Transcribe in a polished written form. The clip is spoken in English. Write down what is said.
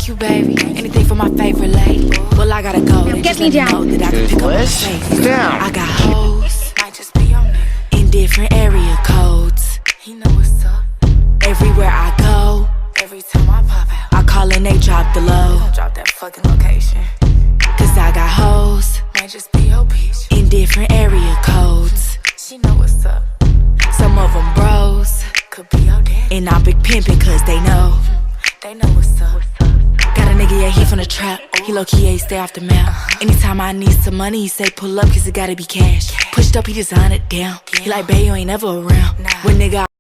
like you, baby. Anything for my favorite lady. Well, I gotta go. Now get me down. That I can pick up my Toothless, face. down. I got hoes. Might just be your nigga. In different area codes. He know what's up. Everywhere I go. Every time I pop out, I call and they drop the low. Don't drop that fucking location. Cause I got hoes. Might just be your bitch. In different area codes. She know what's up. Some of them bros. Could be your daddy. And I big pimpin' cause they know. They know what's up. Got a nigga, yeah, he from the trap. He low-key, yeah, he stay off the map. Anytime I need some money, he say pull up cause it gotta be cash. Pushed up, he design it down. He like, babe, you ain't never around. When nigga